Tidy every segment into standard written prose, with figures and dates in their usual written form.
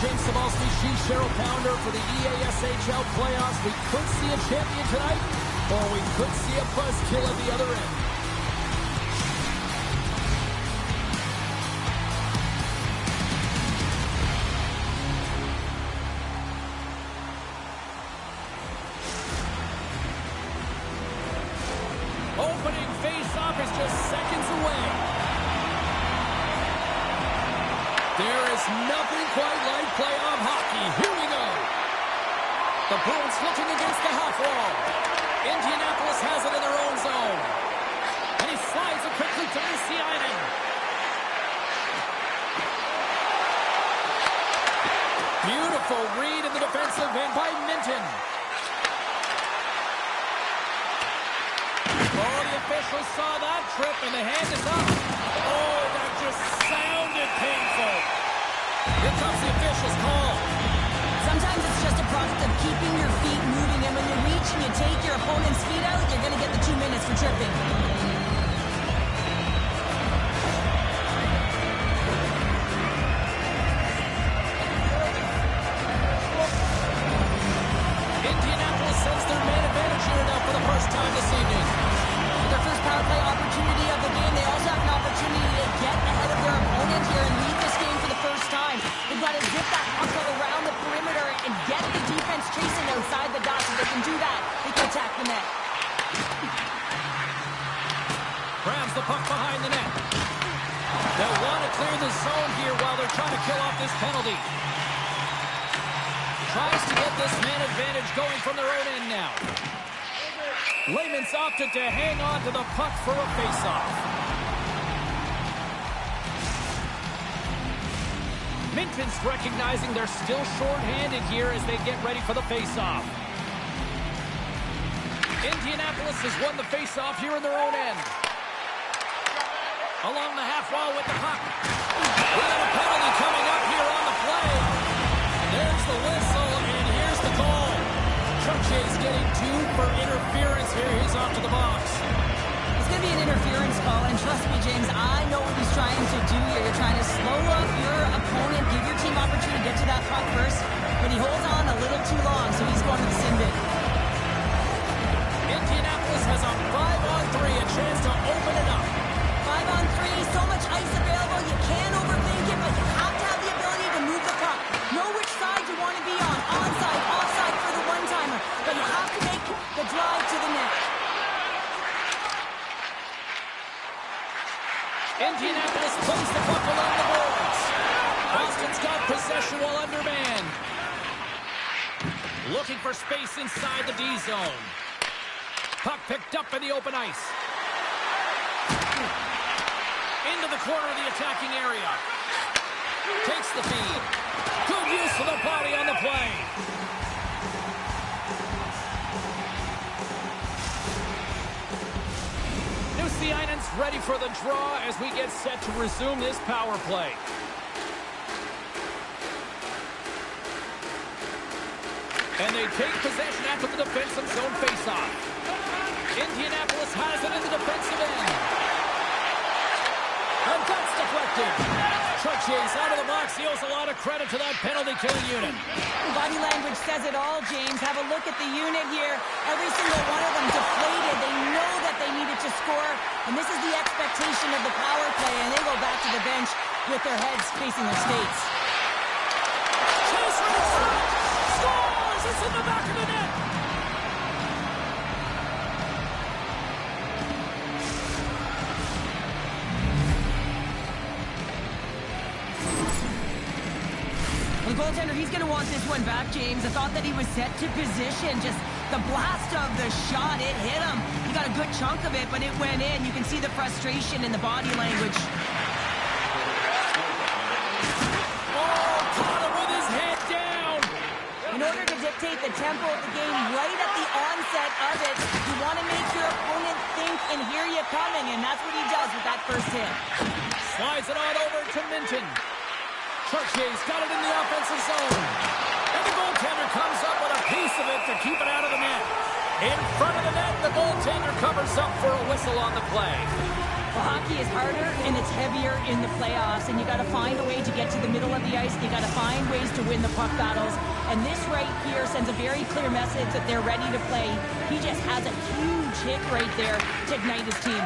James Cebulski, she's Cheryl Pounder for the EASHL playoffs. We could see a champion tonight, or we could see a buzzkill at the other end. Opening face-off is just seconds away. There is nothing quite like playoff hockey. Here we go. The Broons looking against the half wall. Indianapolis has it in their own zone. And he slides it quickly to Lucianen. Beautiful read in the defensive end by Minton. Oh, the officials saw that trip, and the hand is up. Oh, that just sounded painful. Here comes the official's call. Sometimes it's just a product of keeping your feet moving, and when you reach and you take your opponent's feet out, you're going to get the 2 minutes for tripping. Indianapolis sends their man advantage unit out for the first time this evening. Their first power play opportunity of the game. They also have an opportunity to get ahead of their opponent here and lead this game for the first time. They've got to zip that puck around the perimeter and get the defense chasing outside the dot. If they can do that, they can attack the net. Grabs the puck behind the net. They'll want to clear the zone here while they're trying to kill off this penalty. Tries to get this man advantage going from their own end now. Layman's opted to hang on to the puck for a face-off. Minton's recognizing they're still short-handed here as they get ready for the face-off. Indianapolis has won the face-off here in their own end. Along the half wall with the puck. We have a penalty coming up here on the play. There's the whistle, and here's the call. Church's getting 2 for interference here. He's off to the box. It's going to be an interference call, and trust me, James, I know what he's trying to do here. You're trying to slow up your opponent, give your team opportunity to get to that puck first, but he holds on a little too long, so he's going to the sin bin. Indianapolis has a 5-on-3, a chance to open it up. 5-on-3, so much ice available, you can't overthink it, but you have to have the ability to move the puck. Know which side you want to be on, onside, offside for the one-timer, but you have to make the drive to the net. Indianapolis plays the puck along the boards. Boston's got possession while undermanned. Looking for space inside the D zone. Puck picked up in the open ice. Into the corner of the attacking area. Takes the feed. Good use of the body on the play. Lucianen's ready for the draw as we get set to resume this power play. And they take possession after the defensive zone faceoff. Indianapolis has it in the defensive end. And that's deflected. Church's out of the box. He owes a lot of credit to that penalty-killing unit. Body language says it all, James. Have a look at the unit here. Every single one of them deflated. They know that they needed to score, and this is the expectation of the power play, and they go back to the bench with their heads facing their skates. Scores! It's in the back of the net. The goaltender, he's going to want this one back, James. I thought that he was set to position. Just the blast of the shot, it hit him. He got a good chunk of it, but it went in. You can see the frustration in the body language. Oh, Conor with his head down. In order to dictate the tempo of the game right at the onset of it, you want to make your opponent think and hear you coming, and that's what he does with that first hit. Slides it on over to Minton. Church's got it in the offensive zone. And the goaltender comes up with a piece of it to keep it out of the net. In front of the net, the goaltender covers up for a whistle on the play. Well, hockey is harder and it's heavier in the playoffs, and you got to find a way to get to the middle of the ice. You got to find ways to win the puck battles, and this right here sends a very clear message that they're ready to play. He just has a huge hit right there to ignite his team.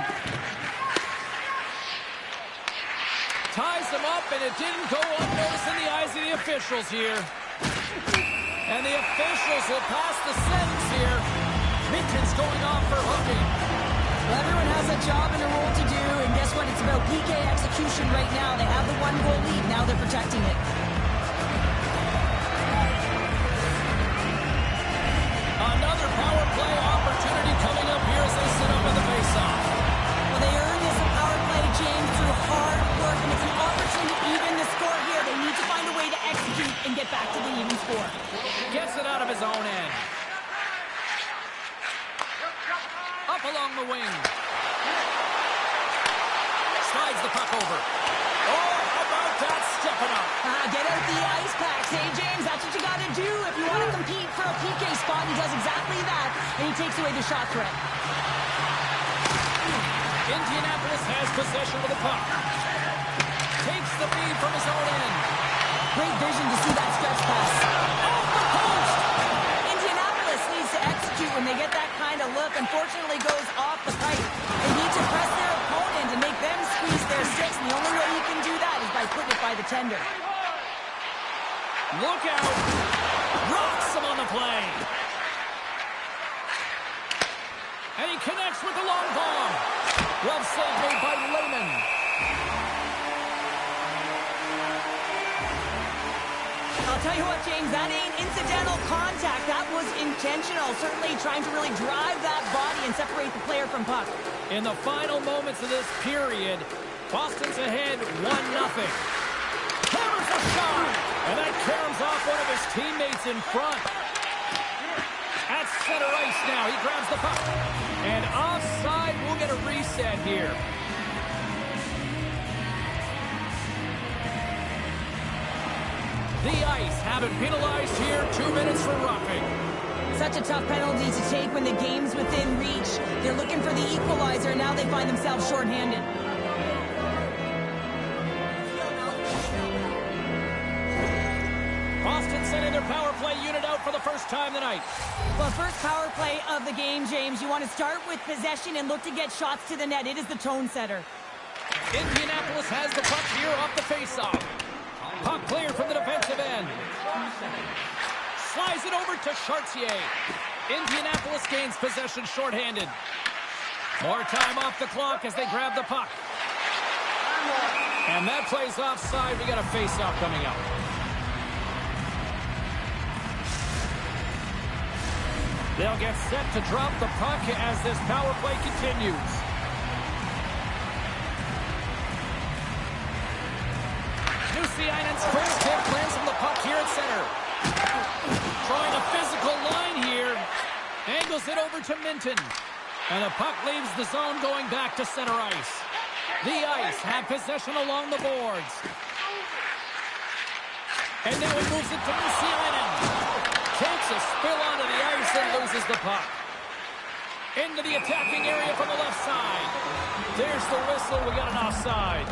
Ties them up, and it didn't go unnoticed in the eyes of the officials here. And the officials will pass the sentence here. Minton's going off for hooking. Well, everyone has a job and a role to do, and guess what? It's about PK execution right now. They have the one-goal lead. Now they're protecting it. Another power play opportunity coming up here as they sit up in the faceoff. Well, they earned this power play, James, through hard work, and it's an opportunity to even the score here. They need to find a way to execute and get back to the even score. Gets it out of his own end. Up along the wing. Slides the puck over. Oh, how about that stepping up? Get out the ice packs. Hey, James, that's what you got to do if you want to compete for a PK spot. He does exactly that, and he takes away the shot threat. Indianapolis has possession of the puck. Takes the feed from his own end. Great vision to see that stretch pass. Off the post! Indianapolis needs to execute when they get that kind of look. Unfortunately, goes off the pipe. They need to press their opponent and make them squeeze their sticks. And the only way you can do that is by putting it by the tender. Look out! Rocks him on the play. And he connects with the long bomb. Glove save made by Lehman. I'll tell you what, James, that ain't incidental contact. That was intentional. Certainly trying to really drive that body and separate the player from puck. In the final moments of this period, Boston's ahead 1-0. Hammers a shot! And that caroms off one of his teammates in front. At center ice now, he grabs the puck. And offside, we'll get a reset here. The Ice have been penalized here, 2 minutes for roughing. Such a tough penalty to take when the game's within reach. They're looking for the equalizer, and now they find themselves shorthanded. Boston sending their power play unit out for the first time tonight. Well, first power play of the game, James. You want to start with possession and look to get shots to the net. It is the tone setter. Indianapolis has the puck here off the faceoff. Puck clear from the defensive end. Slides it over to Chartier. Indianapolis gains possession shorthanded. More time off the clock as they grab the puck. And that plays offside. We got a faceoff coming up. They'll get set to drop the puck as this power play continues. Nusiainen's first hit lands from the puck here at center. Trying a physical line here. Angles it over to Minton. And the puck leaves the zone going back to center ice. The Ice have possession along the boards. And now he moves it to Nusiainen. Takes a spill onto the ice and loses the puck. Into the attacking area from the left side. There's the whistle. We got an offside.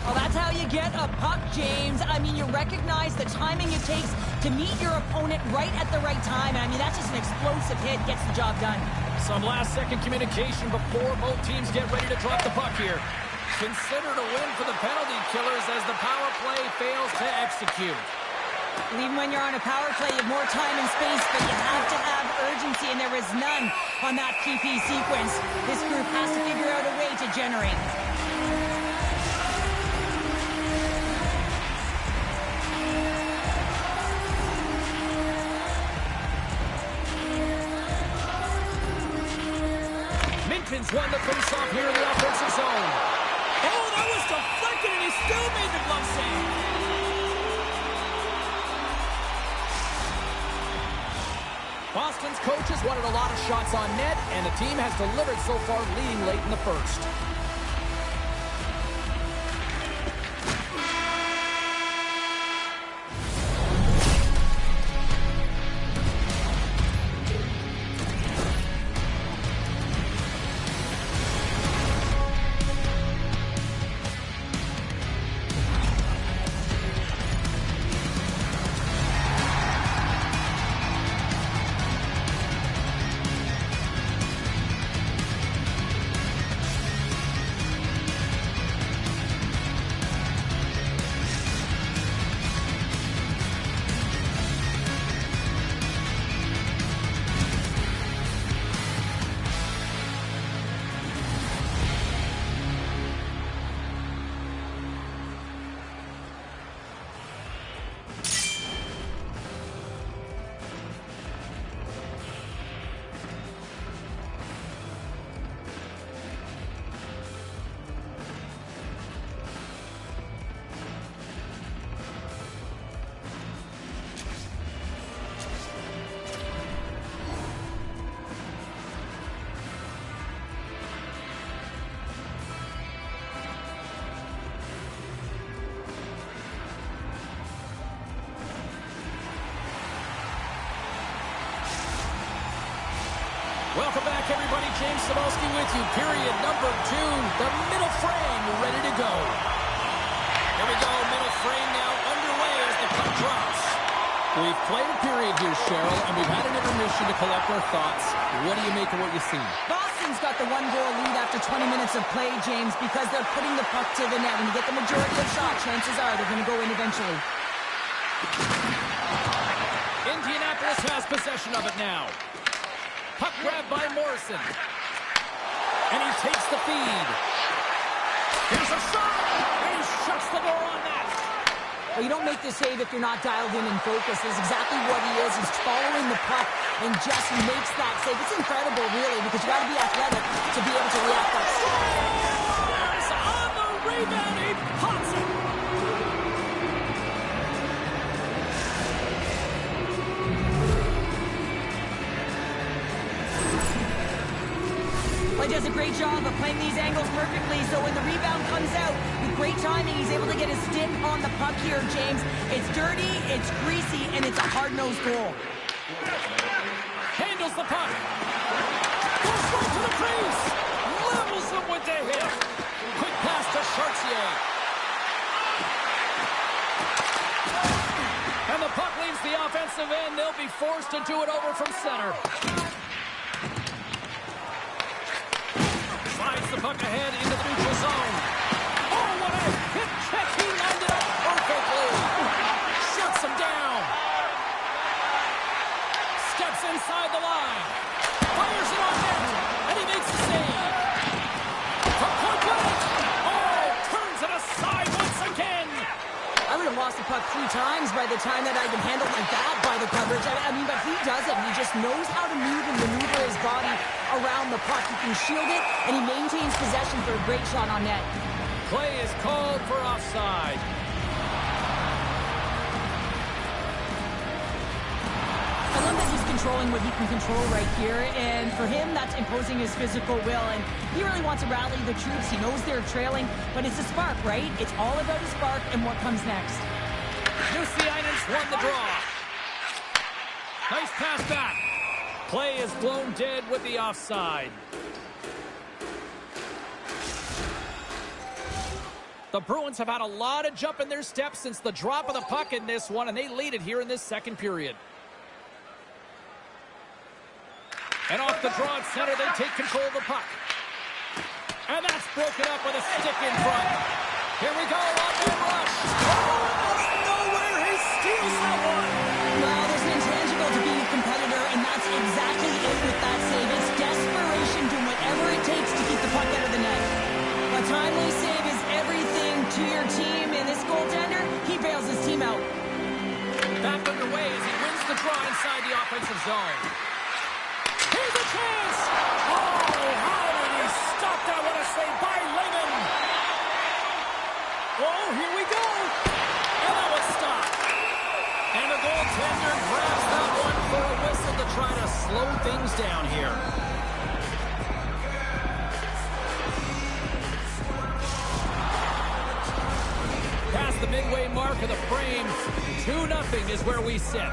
Well, that's how you get a puck, James. I mean, you recognize the timing it takes to meet your opponent right at the right time. And I mean, that's just an explosive hit. Gets the job done. Some last-second communication before both teams get ready to drop the puck here. Considered a win for the penalty killers as the power play fails to execute. Even when you're on a power play, you have more time and space, but you have to have urgency, and there is none on that PP sequence. This group has to figure out a way to generate. Minton's won the face-off here in the offensive zone. Oh, that was deflected, and he still made the glove save. Boston's coaches wanted a lot of shots on net, and the team has delivered so far, leading late in the first. Welcome back, everybody. James Cebulski with you. Period number 2. The middle frame ready to go. Here we go. Middle frame now underway as the puck drops. We've played a period here, Cheryl, and we've had an intermission to collect our thoughts. What do you make of what you've seen? Boston's got the 1-goal lead after 20 minutes of play, James, because they're putting the puck to the net. When you get the majority of shots, chances are they're going to go in eventually. Indianapolis has possession of it now. Puck grab by Morrison. And he takes the feed. Here's a shot, and he shuts the door on that. Well, you don't make the save if you're not dialed in and focused. That's exactly what he is. He's following the puck and just makes that save. It's incredible, really, because you got to be athletic to be able to react that Scores on the rebound. He pops it. He does a great job of playing these angles perfectly, so when the rebound comes out, with great timing, he's able to get his stick on the puck here, James. It's dirty, it's greasy, and it's a hard-nosed goal. Handles the puck. Goes right to the crease. Levels them with the hit. Quick pass to Chartier. And the puck leaves the offensive end. They'll be forced to do it over from center. Slides the puck ahead into the neutral zone. Oh, what a hip check. He landed up perfectly. Shuts him down. Steps inside the line. Fires it on net. And he makes the save. From point blank. Oh, turns it aside once again. I would have lost the puck 3 times by the time that I can handle like that by the coverage. I mean, but he does it. He just knows how to move and maneuver his body around the puck. He can shield it, and he maintains possession for a great shot on net. Play is called for offside. I love that he's controlling what he can control right here, and for him, that's imposing his physical will, and he really wants to rally the troops. He knows they're trailing, but it's a spark, right? It's all about a spark and what comes next. Lucianen's won the draw. Nice pass back. Play is blown dead with the offside. The Bruins have had a lot of jump in their steps since the drop of the puck in this one, and they lead it here in this second period. And off the draw at center, they take control of the puck. And that's broken up with a stick in front. Here we go, on the rush. Oh, nowhere, he steals that one. Well, there's an intangible to being a competitor, and that's exactly it with that save. It's desperation, doing whatever it takes to keep the puck out of the net. A timely save is everything to your team, and this goaltender, he bails his team out. Back underway as he wins the draw inside the offensive zone. Here's a chance! Oh, how did he stop that? What a save by Lehman! Oh, here we go! And that was stopped. And the goaltender grabs that one for a whistle to try to slow things down here. Past the midway mark of the frame, 2-0 is where we sit.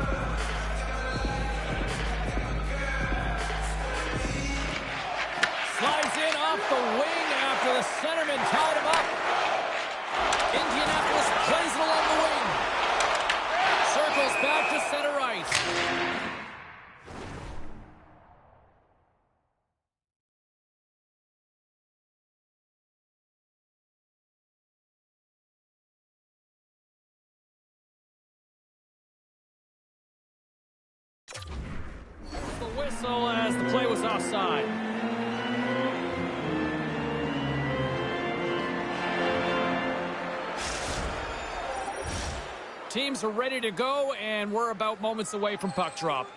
Slides in off the wing after the centerman tied him up. Indianapolis plays it along the wing. Circles back to center ice. The whistle as the play was offside. Teams are ready to go, and we're about moments away from puck drop.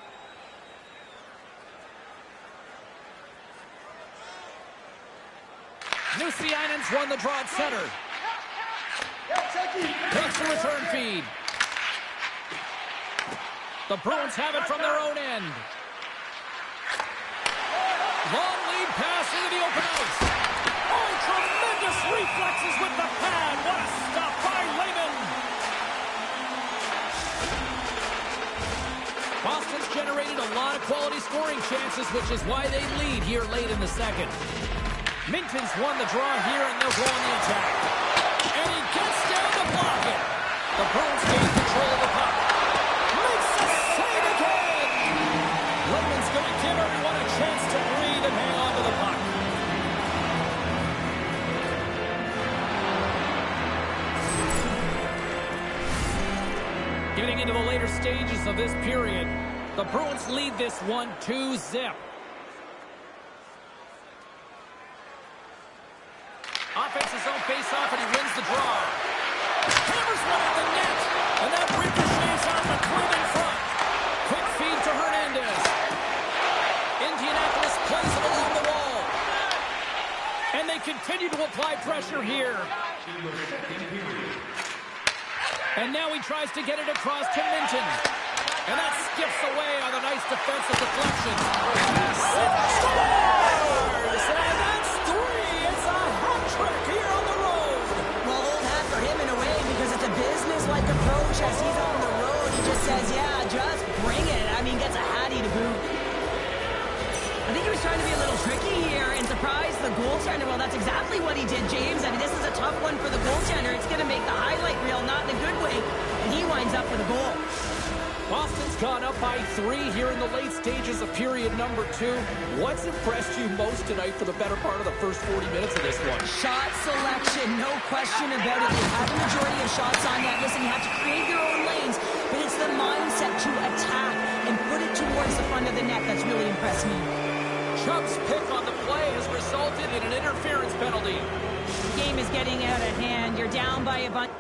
Lucianen's won the draw at center. Takes the return feed. The Bruins have it from their own end. Long lead pass into the open ice. Oh, tremendous reflexes with the pad. What a stop by Lehman. Boston's generated a lot of quality scoring chances, which is why they lead here late in the second. Minton's won the draw here, and they'll go on the attack. And he gets down to block it. The Broons gain control of the puck. Makes the save again! Lehman's going to give everyone a chance to breathe and hang on to the puck. Getting into the later stages of this period, the Bruins lead this one 2-0. Offense's own face-off, and he wins the draw. Hammers one at the net, and that ricochets off the club in front. Quick feed to Hernandez. Indianapolis plays it along the wall. And they continue to apply pressure here. And now he tries to get it across to Minton. And that skips away on a nice defensive deflection. Scores! And that's 3. It's a hat trick here on the road. Well, old hat for him in a way because it's a business-like approach as he's on the road. He just says, yeah, just bring it. I mean, gets a hattie to boot. I think he was trying to be a little tricky here and surprise the goaltender. Well, that's exactly what he did, James. I mean, this is a tough one for the goaltender. It's going to make the highlight reel, not in a good way. And he winds up with a goal. Boston's gone up by 3 here in the late stages of period number 2. What's impressed you most tonight for the better part of the first 40 minutes of this one? Shot selection, no question about it. They have a majority of shots on net. Listen, you have to create your own lanes, but it's the mindset to attack and put it towards the front of the net that's really impressed me. Chubb's pick on the play has resulted in an interference penalty. The game is getting out of hand. You're down by a bunch.